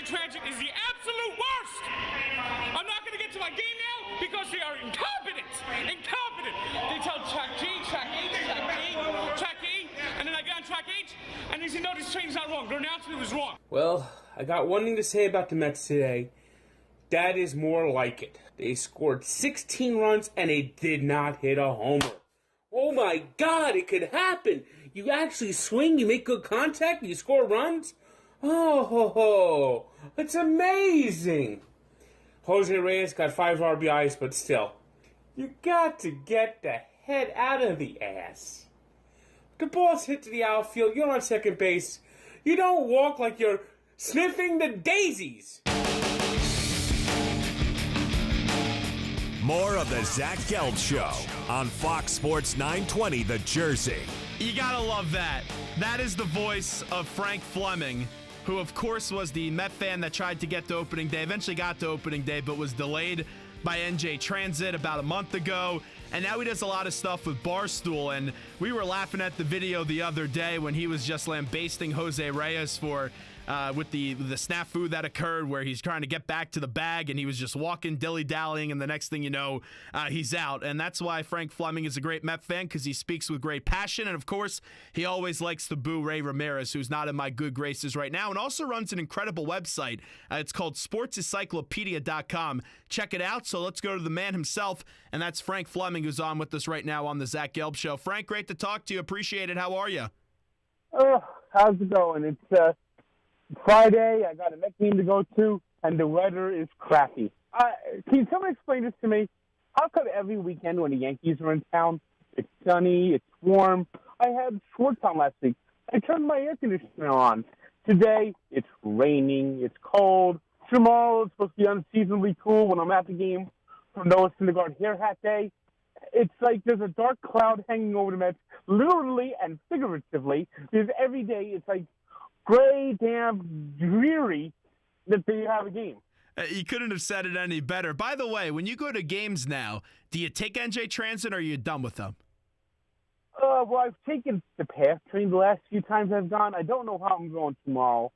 Transit is the absolute worst. I'm not going to get to my game now because they are incompetent. Incompetent. They tell track G, track H, track E, track E, and then I get on track H, and they say, no, this train's not wrong. The announcement was wrong. Well, I got one thing to say about the Mets today. That is more like it. They scored 16 runs, and they did not hit a homer. Oh my God, it could happen. You actually swing, you make good contact, you score runs? Oh, it's amazing. Jose Reyes got 5 RBIs, but still. You got to get the head out of the ass. The ball's hit to the outfield, you're on second base. You don't walk like you're sniffing the daisies. More of the Zach Gelb Show on Fox Sports 920 The Jersey. You gotta love that. That is the voice of Frank Fleming, who of course was the Met fan that tried to get to opening day, eventually got to opening day, but was delayed by NJ Transit about a month ago. And now he does a lot of stuff with Barstool. And we were laughing at the video the other day when he was just lambasting Jose Reyes for with the snafu that occurred where he's trying to get back to the bag and he was just walking dilly-dallying, and the next thing you know, he's out. And that's why Frank Fleming is a great Met fan, because he speaks with great passion. And, of course, he always likes to boo Ray Ramirez, who's not in my good graces right now, and also runs an incredible website. It's called sportsencyclopedia.com. Check it out. So let's go to the man himself, and that's Frank Fleming, who's on with us right now on the Zach Gelb Show. Frank, great to talk to you. Appreciate it. How are you? Oh, how's it going? It's Friday. I got a Met game to go to, and the weather is crappy. Can someone explain this to me? How come every weekend when the Yankees are in town, it's sunny, it's warm? I had shorts on last week. I turned my air conditioner on. Today, it's raining, it's cold. Tomorrow, it's supposed to be unseasonably cool when I'm at the game for Noah Syndergaard Hair Hat Day. It's like there's a dark cloud hanging over the Mets, literally and figuratively, because every day it's like gray, damp, dreary that they have a game. You couldn't have said it any better. By the way, when you go to games now, do you take NJ Transit or are you done with them? Well, I've taken the PATH train the last few times I've gone. I don't know how I'm going tomorrow.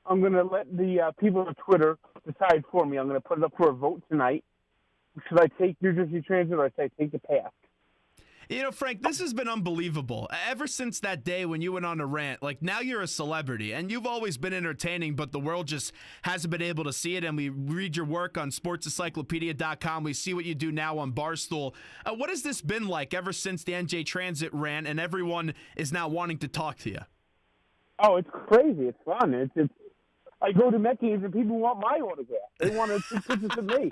I'm going to let the people on Twitter decide for me. I'm going to put it up for a vote tonight. Should I take New Jersey Transit or should I take the PATH? You know, Frank, this has been unbelievable. Ever since that day when you went on a rant, like now you're a celebrity, and you've always been entertaining, but the world just hasn't been able to see it, and we read your work on sportsencyclopedia.com. We see what you do now on Barstool. What has this been like ever since the NJ Transit rant, and everyone is now wanting to talk to you? Oh, it's crazy. It's fun. It's I go to Met games and people want my autograph. They want to take pictures of me.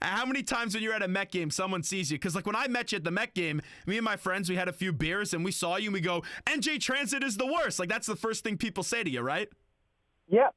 How many times when you're at a Met game, someone sees you? Because like when I met you at the Met game, me and my friends, we had a few beers and we saw you and we go, NJ Transit is the worst. Like that's the first thing people say to you, right? Yep.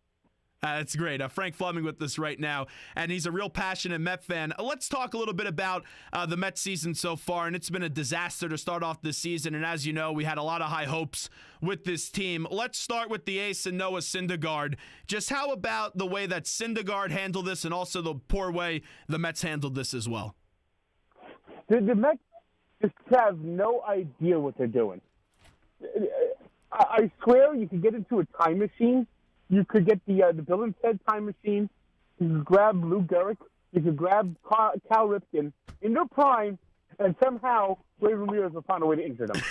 That's great. Frank Fleming with us right now, and he's a real passionate Met fan. Let's talk a little bit about the Met season so far, and it's been a disaster to start off this season, and as you know, we had a lot of high hopes with this team. Let's start with the ace and Noah Syndergaard. Just how about the way that Syndergaard handled this and also the poor way the Mets handled this as well? The Mets just have no idea what they're doing. I swear you could get into a time machine. You could get the Bill and Ted time machine. You could grab Lou Gehrig. You could grab Cal Ripken in their prime, and somehow Ray Ramirez will find a way to injure them.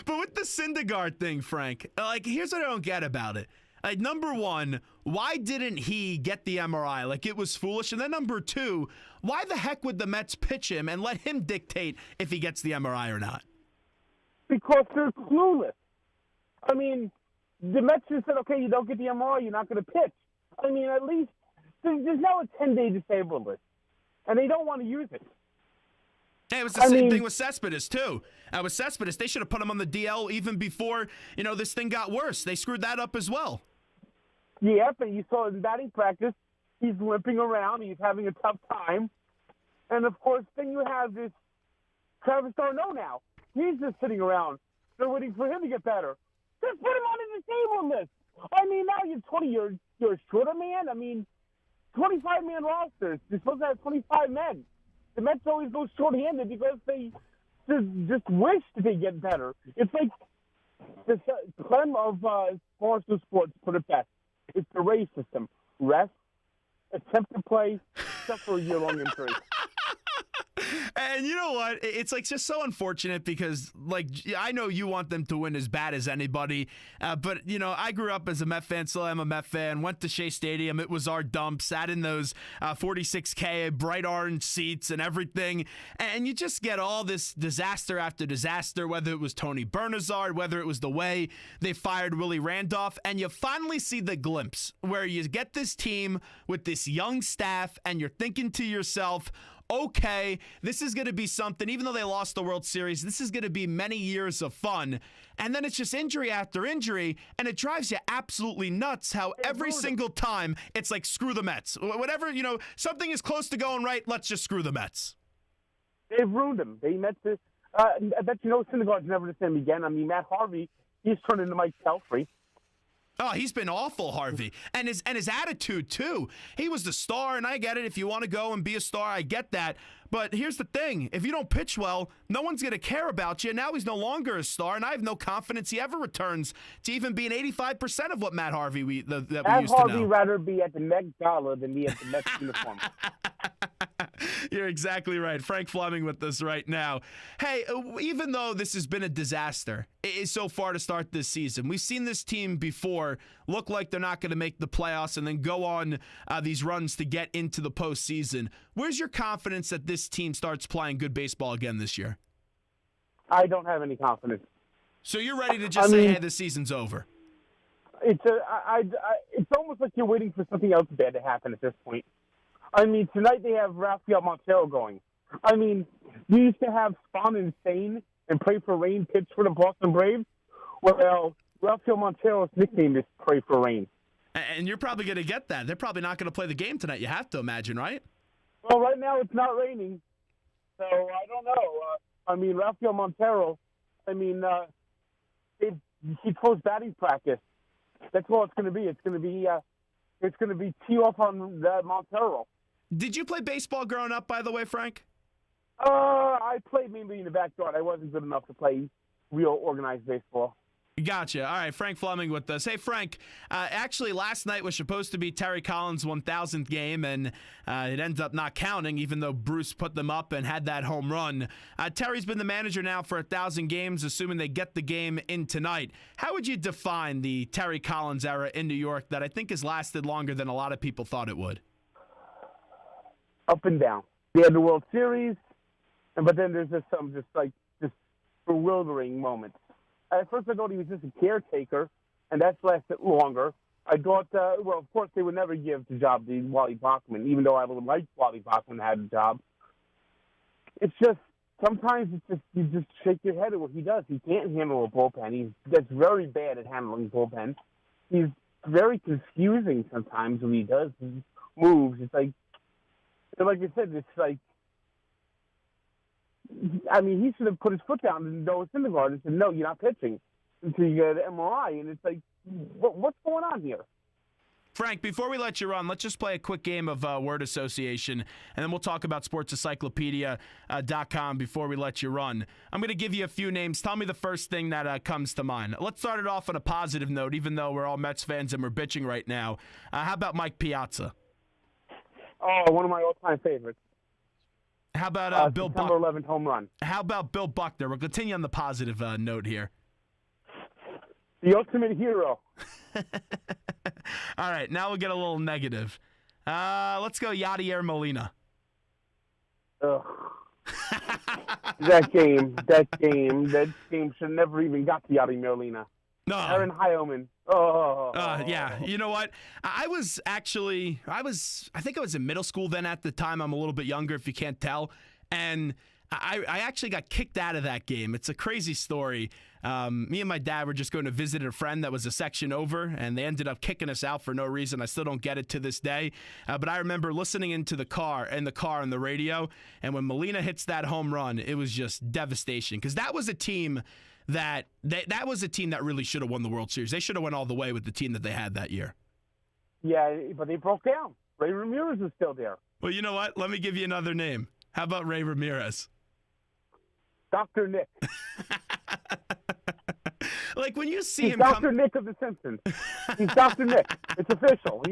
But with the Syndergaard thing, Frank, like here's what I don't get about it. Like, number one, why didn't he get the MRI? Like, it was foolish. And then number two, why the heck would the Mets pitch him and let him dictate if he gets the MRI or not? Because they're clueless. I mean, the Mets just said, okay, you don't get the MRI, you're not going to pitch. I mean, at least there's now a 10-day disabled list, and they don't want to use it. Hey, it was the same thing with Cespedes, too. With Cespedes, they should have put him on the DL even before, this thing got worse. They screwed that up as well. Yeah, but you saw in batting practice, he's limping around, he's having a tough time. And, of course, then you have this Travis d'Arnaud now. He's just sitting around. They're waiting for him to get better. Just put him on the disabled list. I mean, now you're 20, you're a shorter man. I mean, 25-man rosters. You're supposed to have 25 men. The Mets always go short-handed because they just wish they get better. It's like the Clem of Barstool Sports put it best. It's the Ray system. Rest, attempt to play, except for a year-long injury. And you know what? It's like just so unfortunate because, like, I know you want them to win as bad as anybody, but you know, I grew up as a Met fan, still am a Met fan. Went to Shea Stadium, it was our dump. Sat in those 46K bright orange seats and everything, and you just get all this disaster after disaster. Whether it was Tony Bernazard, whether it was the way they fired Willie Randolph, and you finally see the glimpse where you get this team with this young staff, and you're thinking to yourself, okay, this is going to be something. Even though they lost the World Series, this is going to be many years of fun. And then it's just injury after injury, and it drives you absolutely nuts how every single time it's like, screw the Mets. Whatever, you know, something is close to going right, let's just screw the Mets. They've ruined them. They met this. I bet you know Syndergaard's never the same again. I mean, Matt Harvey, he's turned into Mike Pelfrey. Oh, he's been awful, Harvey. And his attitude, too. He was the star, and I get it. If you want to go and be a star, I get that. But here's the thing. If you don't pitch well, no one's going to care about you. Now he's no longer a star, and I have no confidence he ever returns to even being 85% of what Matt Harvey we used to know. Matt Harvey rather be at the Met Gala than be at the Mets uniform. You're exactly right. Frank Fleming with us right now. Hey, even though this has been a disaster so far to start this season, we've seen this team before look like they're not going to make the playoffs and then go on these runs to get into the postseason. Where's your confidence that this team starts playing good baseball again this year? I don't have any confidence. So you're ready to just say, hey, the season's over? It's almost like you're waiting for something else bad to happen at this point. I mean, tonight they have Rafael Montero going. I mean, you used to have Spawn and Sane and Pray for Rain pitch for the Boston Braves. Well, Rafael Montero's nickname is Pray for Rain. And you're probably going to get that. They're probably not going to play the game tonight. You have to imagine, right? Well, right now it's not raining, so I don't know. I mean, Rafael Montero, I mean, he throws batting practice. That's all it's going to be. It's going to be tee off on Montero. Did you play baseball growing up, by the way, Frank? I played mainly in the backyard. I wasn't good enough to play real organized baseball. Gotcha. All right, Frank Fleming with us. Hey, Frank, actually last night was supposed to be Terry Collins' 1,000th game, and it ended up not counting, even though Bruce put them up and had that home run. Terry's been the manager now for 1,000 games, assuming they get the game in tonight. How would you define the Terry Collins era in New York that I think has lasted longer than a lot of people thought it would? Up and down. They had the World Series, but then there's just some bewildering moments. At first I thought he was just a caretaker, and that's lasted longer. I thought, well, of course, they would never give the job to Wally Bachman, even though I would like Wally Bachman had the job. It's just, sometimes you just shake your head at what he does. He can't handle a bullpen. That's very bad at handling bullpen. He's very confusing sometimes when he does his moves. It's like I said, it's like, I mean, he should have put his foot down and Noah Syndergaard and said, no, you're not pitching until you get an MRI. And it's like, what's going on here? Frank, before we let you run, let's just play a quick game of word association, and then we'll talk about sportsencyclopedia.com before we let you run. I'm going to give you a few names. Tell me the first thing that comes to mind. Let's start it off on a positive note, even though we're all Mets fans and we're bitching right now. How about Mike Piazza? Oh, one of my all-time favorites. How about Bill September Buckner? 11th home run. How about Bill Buckner? We'll continue on the positive note here. The ultimate hero. All right, now we'll get a little negative. Let's go Yadier Molina. Ugh. That game should never even got to Yadier Molina. No. Aaron Heilman. Oh. Yeah. You know what? I think I was in middle school then at the time. I'm a little bit younger if you can't tell. And I actually got kicked out of that game. It's a crazy story. Me and my dad were just going to visit a friend that was a section over, and they ended up kicking us out for no reason. I still don't get it to this day. But I remember listening into the car on the radio, and when Molina hits that home run, it was just devastation because that was a team that was a team that really should have won the World Series. They should have went all the way with the team that they had that year. Yeah, but they broke down. Ray Ramirez is still there. Well, you know what? Let me give you another name. How about Ray Ramirez? Dr. Nick. Like when you see He's him Dr. Nick of The Simpsons. He's Dr. Nick. It's official.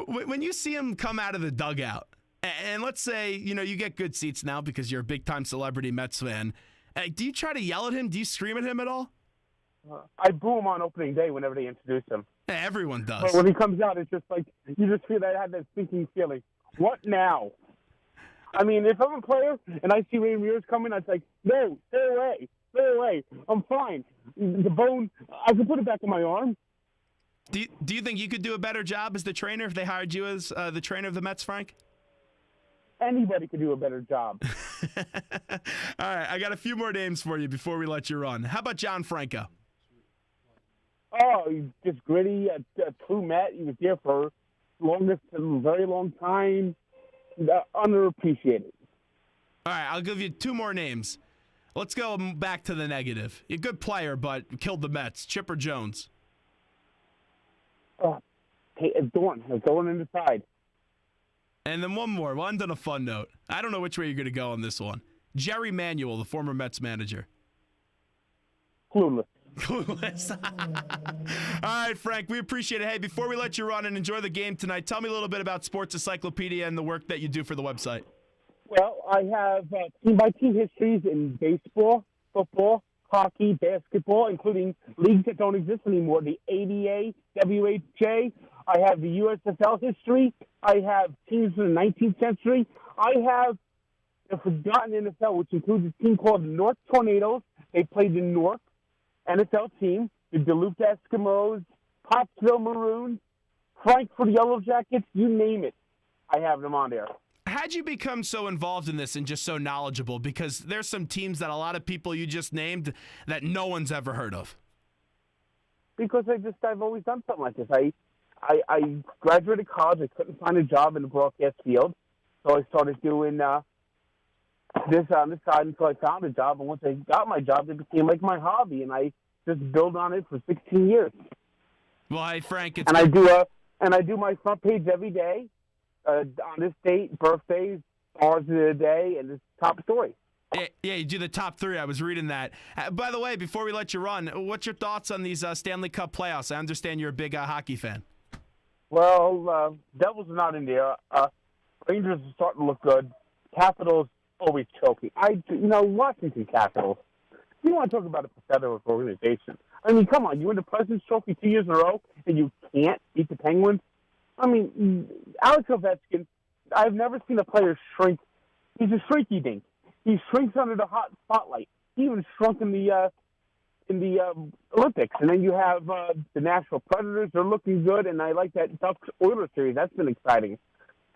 When you see him come out of the dugout, and let's say, you get good seats now because you're a big-time celebrity Mets fan, do you try to yell at him? Do you scream at him at all? I boo him on opening day whenever they introduce him. Everyone does. But when he comes out, it's just like, you just feel that I had that sinking feeling. What now? I mean, if I'm a player and I see Ramirez coming, I'd like, no, stay away. Stay away. I'm fine. The bone, I can put it back in my arm. Do you think you could do a better job as the trainer if they hired you as the trainer of the Mets, Frank? Anybody could do a better job. All right, I got a few more names for you before we let you run. How about John Franco? Oh, he's just gritty, a true Met. He was there for a very long time. Underappreciated. All right, I'll give you two more names. Let's go back to the negative. A good player, but killed the Mets. Chipper Jones. A thorn in the side. And then one more. We'll end on a fun note. I don't know which way you're going to go on this one. Jerry Manuel, the former Mets manager. Clueless. Clueless. All right, Frank, we appreciate it. Hey, before we let you run and enjoy the game tonight, tell me a little bit about Sports Encyclopedia and the work that you do for the website. Well, I have team-by-team histories in baseball, football, hockey, basketball, including leagues that don't exist anymore, the ABA, WHA. I have the USFL history. I have teams from the 19th century. I have the forgotten NFL, which includes a team called the North Tornadoes. They played the North NFL team, the Duluth Eskimos, Pottsville Maroons, Frankfurt Yellow Jackets, you name it. I have them on there. How'd you become so involved in this and just so knowledgeable? Because there's some teams that a lot of people you just named that no one's ever heard of. Because I've always done something like this. I graduated college. I couldn't find a job in the broadcast field, so I started doing this on the side until I found a job. And once I got my job, it became like my hobby, and I just built on it for 16 years. Well, hey, Frank, I do my front page every day on this date, birthdays, stars of the day, and this top story. Yeah, you do the top three. I was reading that. By the way, before we let you run, what's your thoughts on these Stanley Cup playoffs? I understand you're a big hockey fan. Well, Devils are not in there. Rangers are starting to look good. Capitals always choking. Washington Capitals. You want to talk about a pathetic organization? I mean, come on. You win the President's Trophy 2 years in a row, and you can't beat the Penguins? I mean, Alex Ovechkin, I've never seen a player shrink. He's a shrinky dink. He shrinks under the hot spotlight. He even shrunk in the Olympics. And then you have the Nashville Predators. They're looking good, and I like that Ducks Oilers series. That's been exciting.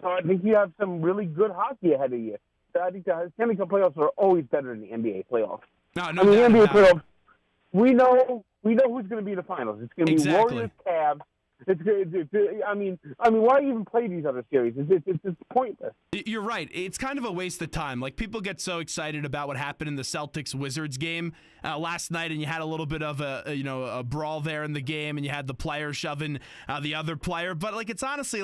So I think you have some really good hockey ahead of you. I think the Stanley Cup playoffs are always better than the NBA playoffs. No the NBA playoffs, we know who's going to be in the finals. It's going to be Warriors, Cavs. It's good. I mean, why even play these other series? It's pointless. You're right. It's kind of a waste of time. Like, people get so excited about what happened in the Celtics-Wizards game last night, and you had a little bit of a brawl there in the game, and you had the player shoving the other player. But it's honestly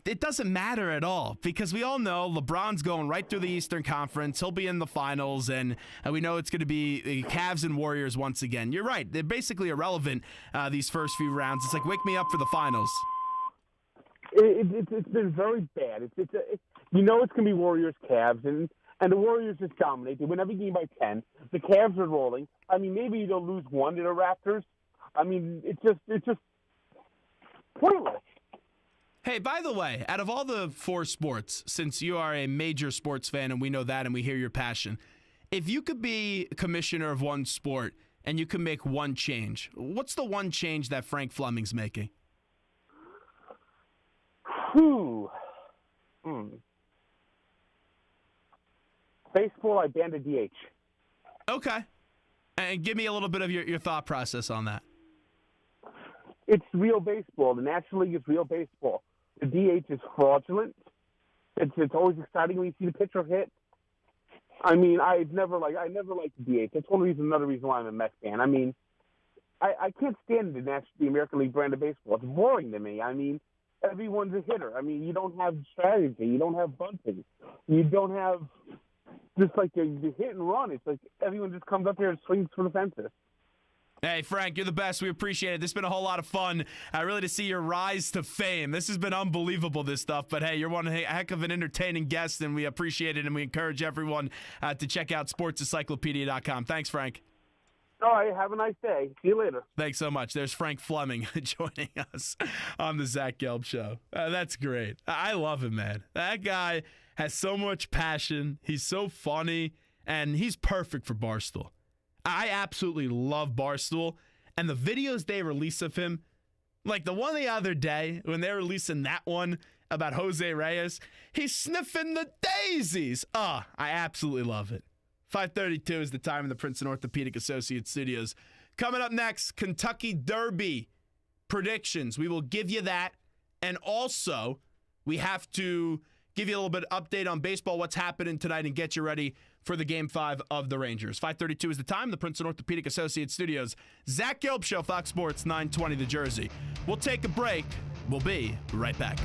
it doesn't matter at all, because we all know LeBron's going right through the Eastern Conference. He'll be in the finals, and we know it's going to be the Cavs and Warriors once again. You're right. They're basically irrelevant these first few rounds. It's like, wake me up for the finals. It's been very bad. It's going to be Warriors Cavs, and the Warriors just dominate. They win every game by 10. The Cavs are rolling. I mean, maybe they'll lose one to the Raptors. I mean, it's just pointless. Hey, by the way, out of all the four sports, since you are a major sports fan and we know that and we hear your passion, if you could be commissioner of one sport and you could make one change, what's the one change that Frank Fleming's making? Baseball, I banned a DH. Okay. And give me a little bit of your thought process on that. It's real baseball. The National League is real baseball. The DH is fraudulent. It's always exciting when you see the pitcher hit. I mean, I never liked the DH. That's another reason why I'm a Mets fan. I mean, I can't stand the American League brand of baseball. It's boring to me. I mean, everyone's a hitter. I mean, you don't have strategy. You don't have bunting. You don't have just like the hit and run. It's like everyone just comes up here and swings for the fences. Hey, Frank, you're the best. We appreciate it. This has been a whole lot of fun, really, to see your rise to fame. This has been unbelievable, this stuff. But, hey, you're one heck of an entertaining guest, and we appreciate it, and we encourage everyone to check out sportsencyclopedia.com. Thanks, Frank. All right, have a nice day. See you later. Thanks so much. There's Frank Fleming joining us on the Zach Gelb Show. That's great. I love him, man. That guy has so much passion. He's so funny, and he's perfect for Barstool. I absolutely love Barstool, and the videos they release of him, like the one the other day when they're releasing that one about Jose Reyes, he's sniffing the daisies. I absolutely love it. 5:32 is the time in the Princeton Orthopedic Associates studios. Coming up next, Kentucky Derby predictions. We will give you that, and also we have to give you a little bit of update on baseball, what's happening tonight, and get you ready for the Game 5 of the Rangers. 5:32 is the time, the Princeton Orthopedic Associates studios. Zach Gelb Show, Fox Sports 920 The Jersey. We'll take a break. We'll be right back.